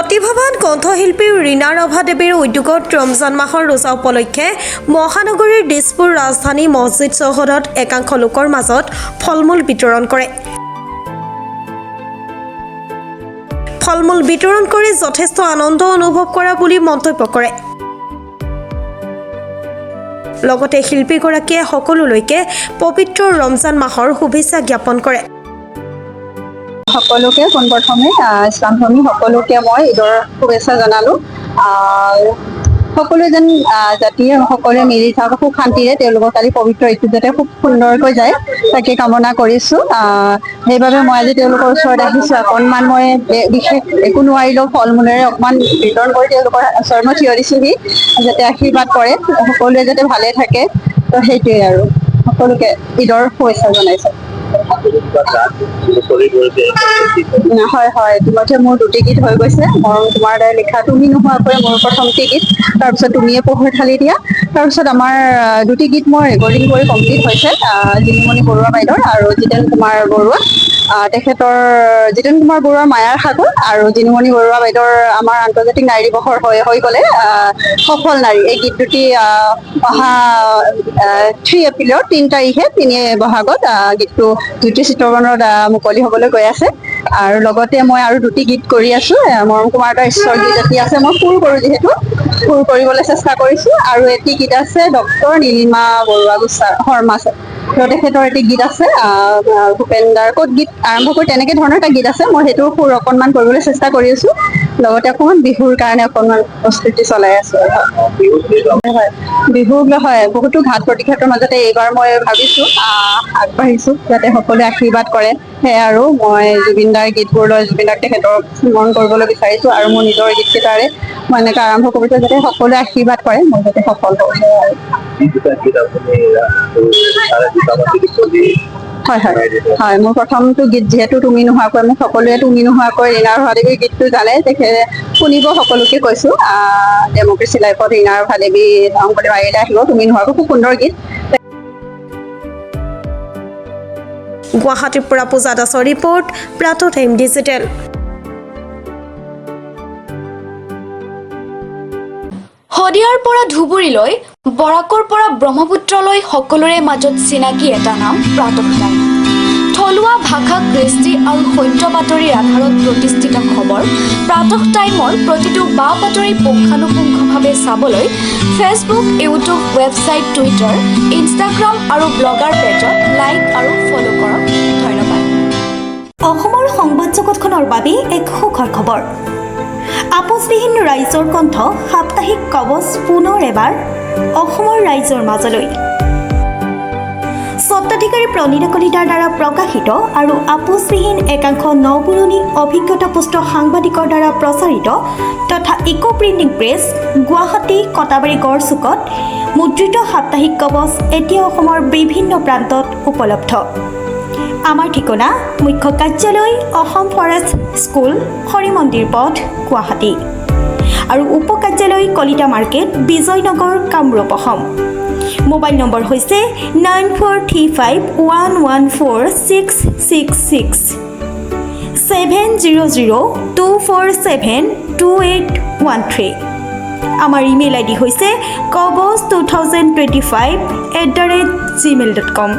প্ৰতিভাৱান কণ্ঠশিল্পী ৰীনা ৰাভাদেৱীৰ উদ্যোগত ৰমজান মাহৰ ৰোজা উপলক্ষে মহানগৰীৰ দিছপুৰ ৰাজধানী মছজিদ চৌহদত একাংশ লোকৰ মাজত ফল-মূল বিতৰণ কৰে। ফল-মূল বিতৰণ কৰি যথেষ্ট আনন্দ অনুভৱ কৰা বুলি মন্তব্য কৰে। লগতে শিল্পীগৰাকীয়ে সকলোলৈকে পবিত্ৰ ৰমজান মাহৰ শুভেচ্ছা জ্ঞাপন কৰে। সকলোকে পোনপ্ৰথমে ইছলামধৰ্মী সকলোকে মই ঈদৰ শুভেচ্ছা জনালোঁ। সকলোৱে যেন জাতিয়ে সকলোৱে মিলি থাকক খুব শান্তিৰে তেওঁলোকৰ কালি পবিত্ৰ ঈদটো যাতে খুব সুন্দৰকৈ যায় তাকে কামনা কৰিছোঁ। সেইবাবে মই আজি তেওঁলোকৰ ওচৰত আহিছোঁ। অকণমান মই বিশেষ একো নোৱাৰিলেও ফল মূলেৰে অকণমান বিতৰণ কৰি তেওঁলোকৰ ওচৰত মই থিয় দিছোঁহি যাতে আশীৰ্বাদ কৰে সকলোৱে যাতে ভালে থাকে। তো সেইটোৱে আৰু সকলোকে ঈদৰ শুভেচ্ছা জনাইছোঁ। হয় হয়, ইতিমধ্যে মোৰ 2টি গীত হৈ গৈছে। মৰম তোমাৰ দ্বাৰা লিখা তুমি নোহোৱাকৈ মোৰ প্ৰথমটি গীত, তাৰপিছত তুমিয়ে পোহৰ ঢালি দিয়া, তাৰপিছত আমাৰ 2টি গীত মোৰ ৰেকৰ্ডিং কৰি কমপ্লিট হৈছে। জিনিমণি বৰুৱা বাইদেউৰ আৰু জিতেন কুমাৰ বৰুৱা তেখেতৰ জিতেন কুমাৰ বৰুৱাৰ মায়াৰ সাগৰ আৰু জিনিমণি বৰুৱা বাইদেউৰ আমাৰ আন্তৰ্জাতিক নাৰী দিৱসৰ হৈ গ'লে সফল নাৰী এই গীত দুটি অহা 3 এপ্ৰিলৰ 3 তাৰিখে 3 বহাগত গীতটো জ্যোতি চিত্ৰবনত মুকলি হ'বলৈ গৈ আছে। আৰু লগতে মই আৰু 2টি গীত কৰি আছোঁ। মৰম কুমাৰ দাৰ ঈশ্বৰ গীত এটি আছে, মই সুৰ কৰোঁ যিহেতু সুৰ কৰিবলৈ চেষ্টা কৰিছোঁ। আৰু এটি গীত আছে ডক্টৰ নীলিমা বৰুৱা শৰ্মা তেখেতৰ এটি গীত আছে ভূপেন দাৰ ক'ত গীত আৰম্ভ কৰি তেনেকৈ ধৰণৰ এটা গীত আছে। মই সেইটো সুৰ অকণমান কৰিবলৈ চেষ্টা কৰি আছোঁ। লগতে অকণমান বিহুৰ কাৰণে অকণমান প্ৰস্তুতি চলাই আছোঁ। হয় বিহু হয় বহুতো ঘাত প্ৰতিঘাতৰ মাজতে এইবাৰ মই ভাবিছোঁ আগবাঢ়িছোঁ যাতে সকলোৱে আশীৰ্বাদ কৰে। সেয়াই আৰু মই জুবিন দাৰ গীতবোৰলৈ জুবিন দাক তেখেতক স্মৰণ কৰিবলৈ বিচাৰিছোঁ আৰু মোৰ নিজৰ গীতকেইটাৰে মই এনেকৈ আৰম্ভ কৰিছোঁ যাতে সকলোৱে আশীৰ্বাদ কৰে মই যাতে সফল হওঁ। হয় হয় হয়, মোৰ প্ৰথমটো গীত যিহেতু তুমি নোহোৱাকৈ মোক সকলোৱে তুমি নোহোৱাকৈ ৰীনা ৰাভাদেৱীৰ গীতটো জানে তেখেতে শুনিব সকলোকে কৈছোঁ। ডেমক্ৰেচি লাইফত ৰীনা ৰাভাদেৱী শংকৰদেৱ আহিলে আহিব তুমি নোহোৱাকৈ খুব সুন্দৰ গীত। গুৱাহাটীৰ পৰা পূজা দাসৰ ৰিপৰ্ট, প্ৰাতঃ টাইম ডিজিটেল। শদিয়াৰ পৰা ধুবুৰীলৈ, বৰাকৰ পৰা ব্ৰহ্মপুত্ৰলৈ সকলোৰে মাজত চিনাকি এটা নাম প্ৰাতঃ টাইম। থলুৱা ভাষা, কৃষ্টি আৰু সত্য বাতৰিৰ আধাৰত প্ৰতিষ্ঠিত খবৰ প্ৰাতঃ টাইমৰ প্ৰতিটো বা বাতৰি পুংখানুপুংখভাৱে চাবলৈ Facebook, YouTube, website, Twitter, Instagram আৰু ব্লগাৰ পেজত লাইক আৰু ফ'ল' কৰক। ধন্যবাদ। অসমৰ সংবাদ জগতখনৰ বাবে এক সুখৰ খবৰ। আপোচবিহীন ৰাইজৰ কণ্ঠ সাপ্তাহিক কবচ পুনৰ এবাৰ অসমৰ ৰাইজৰ মাজলৈ। স্বত্বাধিকাৰী প্ৰণীতা কলিতাৰ দ্বাৰা প্ৰকাশিত আৰু আপোচবিহীন একাংশ নপুৰণি অভিজ্ঞতাপুষ্ট সাংবাদিকৰ দ্বাৰা প্ৰচাৰিত তথা eco printing press Guwahati Katabari গড়চুকত মুদ্ৰিত সাপ্তাহিক কবচ এতিয়া অসমৰ বিভিন্ন প্ৰান্তত উপলব্ধ। আমাৰ ঠিকনা মুখ্য কাৰ্যালয় অসম ফৰেষ্ট স্কুল, হৰি মন্দিৰ পথ, গুৱাহাটী আৰু উপ কাৰ্যালয় Kalita market, Bijoynagar, Kamrup, Assam. Mobile number হৈছে 9435114666 7002472813। আমাৰ ইমেইল আইডি হৈছে kobos2025@gmail.com।